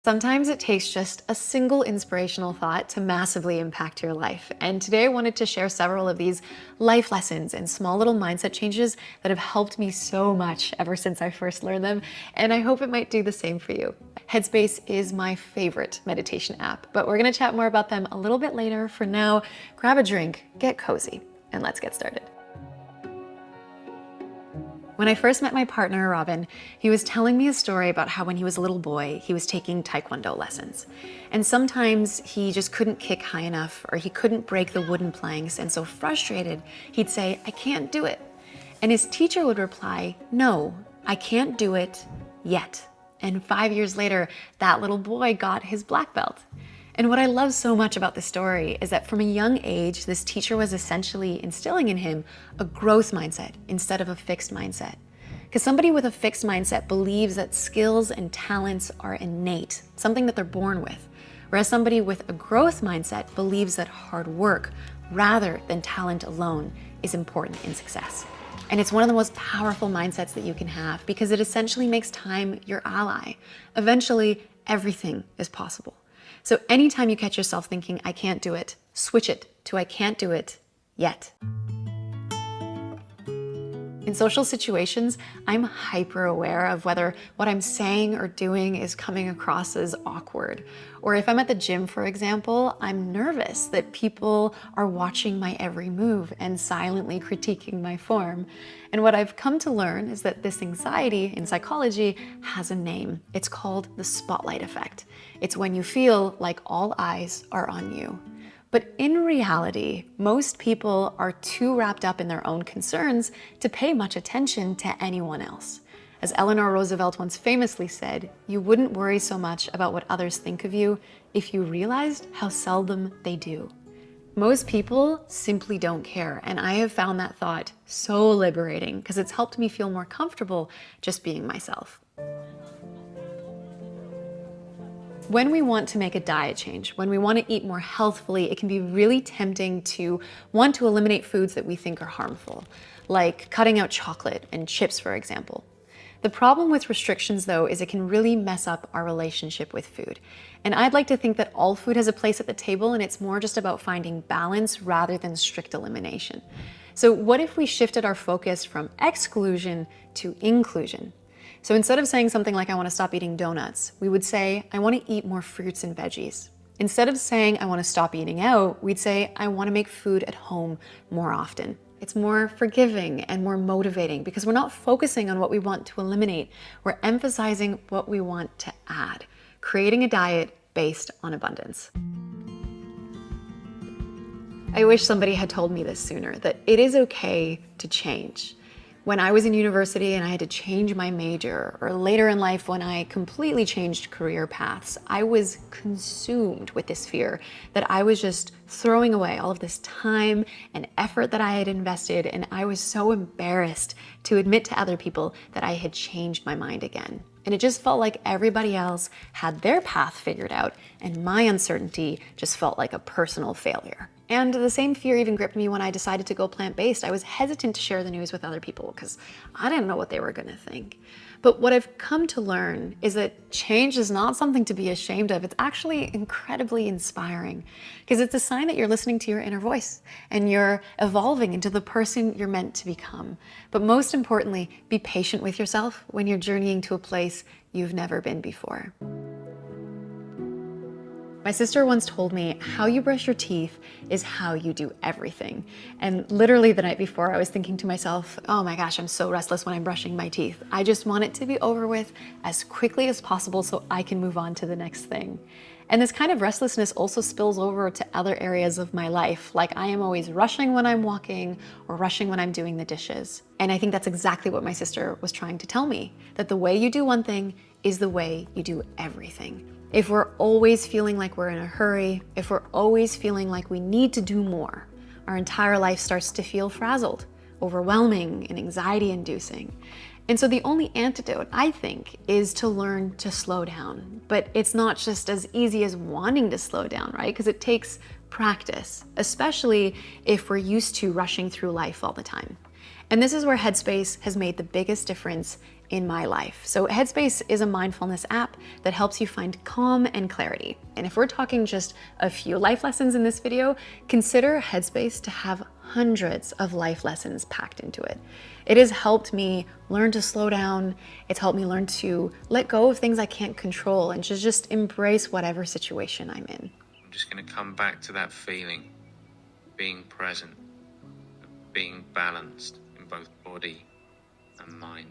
Sometimes it takes just a single inspirational thought to massively impact your life. And today I wanted to share several of these life lessons and small little mindset changes that have helped me so much ever since I first learned them. And I hope it might do the same for you. Headspace is my favorite meditation app, but we're gonna chat more about them a little bit later. For now, grab a drink, get cozy, and let's get started. When I first met my partner, Robin, he was telling me a story about how when he was a little boy, he was taking Taekwondo lessons. And sometimes he just couldn't kick high enough or he couldn't break the wooden planks. And so frustrated, he'd say, "I can't do it." And his teacher would reply, "No, I can't do it yet." And 5 years later, that little boy got his black belt. And what I love so much about this story is that from a young age, this teacher was essentially instilling in him a growth mindset instead of a fixed mindset. Because somebody with a fixed mindset believes that skills and talents are innate, something that they're born with. Whereas somebody with a growth mindset believes that hard work, rather than talent alone, is important in success. And it's one of the most powerful mindsets that you can have because it essentially makes time your ally. Eventually, everything is possible. So anytime you catch yourself thinking, "I can't do it," switch it to "I can't do it yet." In social situations, I'm hyper aware of whether what I'm saying or doing is coming across as awkward. Or if I'm at the gym, for example, I'm nervous that people are watching my every move and silently critiquing my form. And what I've come to learn is that this anxiety in psychology has a name. It's called the spotlight effect. It's when you feel like all eyes are on you. But in reality, most people are too wrapped up in their own concerns to pay much attention to anyone else. As Eleanor Roosevelt once famously said, "You wouldn't worry so much about what others think of you if you realized how seldom they do." Most people simply don't care, and I have found that thought so liberating because it's helped me feel more comfortable just being myself. When we want to make a diet change, when we want to eat more healthfully, it can be really tempting to want to eliminate foods that we think are harmful, like cutting out chocolate and chips, for example. The problem with restrictions, though, is it can really mess up our relationship with food. And I'd like to think that all food has a place at the table, and it's more just about finding balance rather than strict elimination. So what if we shifted our focus from exclusion to inclusion? So instead of saying something like, "I want to stop eating donuts," we would say, "I want to eat more fruits and veggies." Instead of saying, "I want to stop eating out," we'd say, "I want to make food at home more often." It's more forgiving and more motivating because we're not focusing on what we want to eliminate. We're emphasizing what we want to add, creating a diet based on abundance. I wish somebody had told me this sooner, that it is okay to change. When I was in university and I had to change my major, or later in life when I completely changed career paths, I was consumed with this fear that I was just throwing away all of this time and effort that I had invested, and I was so embarrassed to admit to other people that I had changed my mind again. And it just felt like everybody else had their path figured out, and my uncertainty just felt like a personal failure. And the same fear even gripped me when I decided to go plant-based. I was hesitant to share the news with other people because I didn't know what they were gonna think. But what I've come to learn is that change is not something to be ashamed of. It's actually incredibly inspiring because it's a sign that you're listening to your inner voice and you're evolving into the person you're meant to become. But most importantly, be patient with yourself when you're journeying to a place you've never been before. My sister once told me, "How you brush your teeth is how you do everything." And literally the night before, I was thinking to myself, "Oh my gosh, I'm so restless when I'm brushing my teeth. I just want it to be over with as quickly as possible so I can move on to the next thing." And this kind of restlessness also spills over to other areas of my life. Like I am always rushing when I'm walking or rushing when I'm doing the dishes. And I think that's exactly what my sister was trying to tell me, that the way you do one thing is the way you do everything. If we're always feeling like we're in a hurry, if we're always feeling like we need to do more, our entire life starts to feel frazzled, overwhelming, and anxiety-inducing. And so the only antidote, I think, is to learn to slow down. But it's not just as easy as wanting to slow down, right? Because it takes practice, especially if we're used to rushing through life all the time. And this is where Headspace has made the biggest difference in my life. So Headspace is a mindfulness app that helps you find calm and clarity. And if we're talking just a few life lessons in this video, consider Headspace to have hundreds of life lessons packed into it. It has helped me learn to slow down. It's helped me learn to let go of things I can't control and to just embrace whatever situation I'm in. I'm just going to come back to that feeling, being present, being balanced in both body and mind.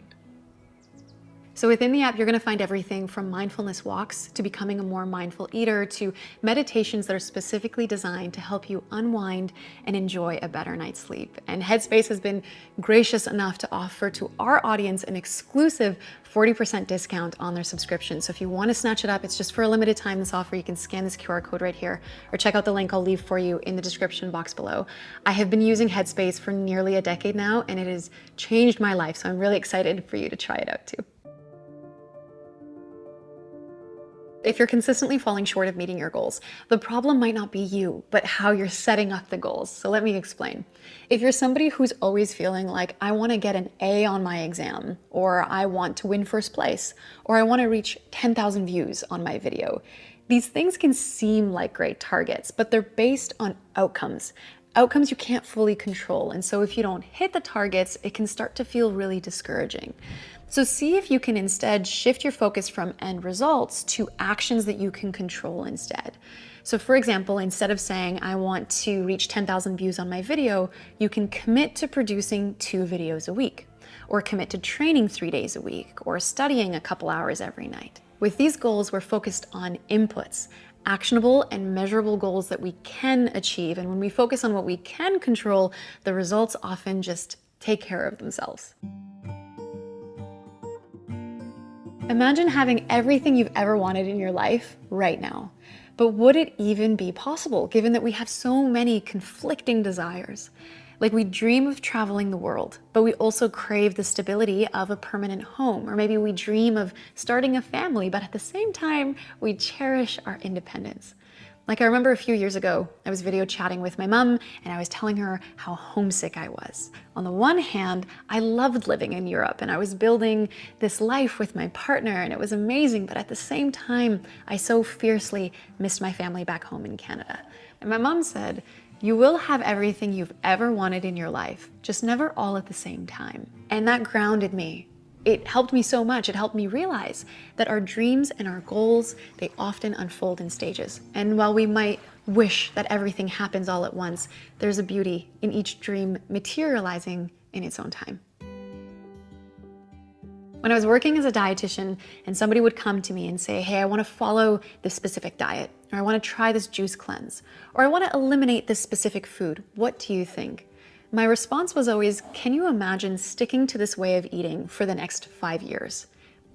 So within the app, you're gonna find everything from mindfulness walks to becoming a more mindful eater to meditations that are specifically designed to help you unwind and enjoy a better night's sleep. And Headspace has been gracious enough to offer to our audience an exclusive 40% discount on their subscription. So if you wanna snatch it up, it's just for a limited time, this offer. You can scan this QR code right here or check out the link I'll leave for you in the description box below. I have been using Headspace for nearly a decade now, and it has changed my life. So I'm really excited for you to try it out too. If you're consistently falling short of meeting your goals, the problem might not be you, but how you're setting up the goals. So let me explain. If you're somebody who's always feeling like, I want to get an A on my exam, or I want to win first place, or I want to reach 10,000 views on my video, these things can seem like great targets, but they're based on outcomes. Outcomes you can't fully control. And so if you don't hit the targets, it can start to feel really discouraging. So see if you can instead shift your focus from end results to actions that you can control instead. So for example, instead of saying, I want to reach 10,000 views on my video, you can commit to producing 2 videos a week, or commit to training 3 days a week, or studying a couple hours every night. With these goals, we're focused on inputs, actionable and measurable goals that we can achieve. And when we focus on what we can control, the results often just take care of themselves. Imagine having everything you've ever wanted in your life right now. But would it even be possible, given that we have so many conflicting desires? Like, we dream of traveling the world, but we also crave the stability of a permanent home. Or maybe we dream of starting a family, but at the same time, we cherish our independence. Like, I remember a few years ago, I was video chatting with my mom and I was telling her how homesick I was. On the one hand, I loved living in Europe and I was building this life with my partner and it was amazing, but at the same time, I so fiercely missed my family back home in Canada. And my mom said, you will have everything you've ever wanted in your life, just never all at the same time. And that grounded me. It helped me so much. It helped me realize that our dreams and our goals, they often unfold in stages. And while we might wish that everything happens all at once, there's a beauty in each dream materializing in its own time. When I was working as a dietitian and somebody would come to me and say, hey, I want to follow this specific diet, or I want to try this juice cleanse, or I want to eliminate this specific food, what do you think? My response was always, can you imagine sticking to this way of eating for the next 5 years?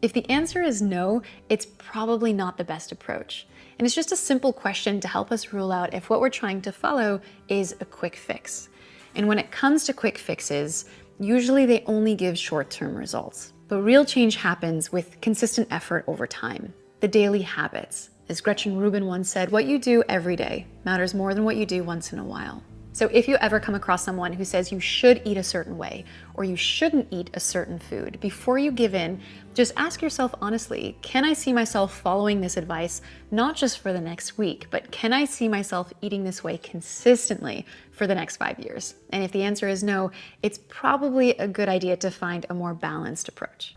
If the answer is no, it's probably not the best approach. And it's just a simple question to help us rule out if what we're trying to follow is a quick fix. And when it comes to quick fixes, usually they only give short-term results. But real change happens with consistent effort over time, the daily habits. As Gretchen Rubin once said, what you do every day matters more than what you do once in a while. So if you ever come across someone who says you should eat a certain way or you shouldn't eat a certain food, before you give in, just ask yourself honestly, can I see myself following this advice, not just for the next week, but can I see myself eating this way consistently for the next 5 years? And if the answer is no, it's probably a good idea to find a more balanced approach.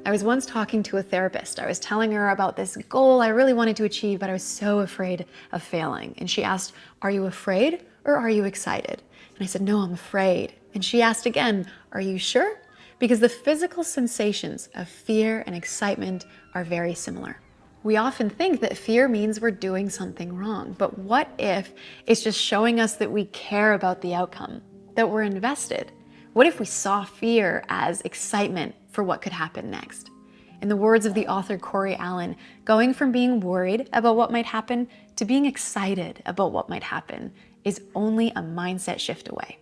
I was once talking to a therapist. I was telling her about this goal I really wanted to achieve, but I was so afraid of failing. And she asked, are you afraid or are you excited? And I said, no, I'm afraid. And she asked again, are you sure? Because the physical sensations of fear and excitement are very similar. We often think that fear means we're doing something wrong, but what if it's just showing us that we care about the outcome, that we're invested? What if we saw fear as excitement for what could happen next? In the words of the author Corey Allen, going from being worried about what might happen to being excited about what might happen is only a mindset shift away.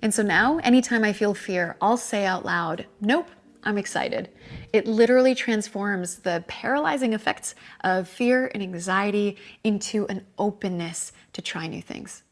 And so now, anytime I feel fear, I'll say out loud, nope, I'm excited. It literally transforms the paralyzing effects of fear and anxiety into an openness to try new things.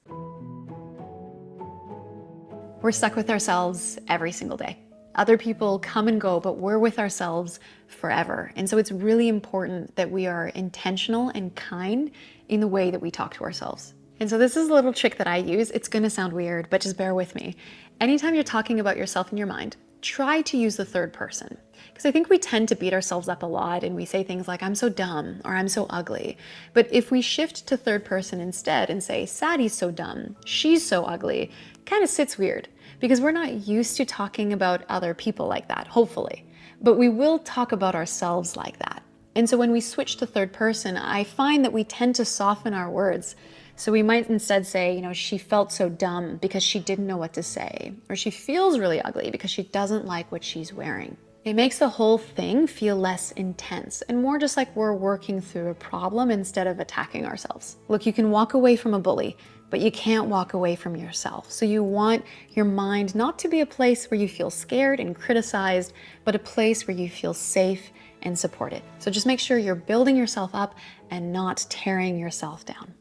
We're stuck with ourselves every single day. Other people come and go, but we're with ourselves forever. And so it's really important that we are intentional and kind in the way that we talk to ourselves. And so this is a little trick that I use. It's gonna sound weird, but just bear with me. Anytime you're talking about yourself in your mind, try to use the third person. Because I think we tend to beat ourselves up a lot and we say things like, I'm so dumb or I'm so ugly. But if we shift to third person instead and say, Sadie's so dumb, she's so ugly, it kind of sits weird because we're not used to talking about other people like that, hopefully. But we will talk about ourselves like that. And so when we switch to third person, I find that we tend to soften our words. So we might instead say, she felt so dumb because she didn't know what to say, or she feels really ugly because she doesn't like what she's wearing. It makes the whole thing feel less intense and more just like we're working through a problem instead of attacking ourselves. Look, you can walk away from a bully, but you can't walk away from yourself. So you want your mind not to be a place where you feel scared and criticized, but a place where you feel safe and supported. So just make sure you're building yourself up and not tearing yourself down.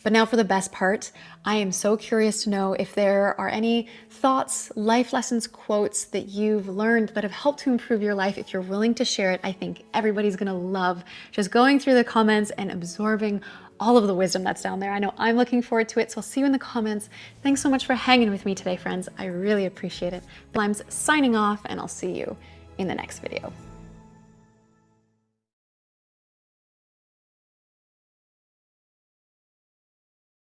But now for the best part, I am so curious to know if there are any thoughts, life lessons, quotes that you've learned that have helped to improve your life. If you're willing to share it, I think everybody's gonna love just going through the comments and absorbing all of the wisdom that's down there. I know I'm looking forward to it, so I'll see you in the comments. Thanks so much for hanging with me today, friends. I really appreciate it. I'm signing off, and I'll see you in the next video.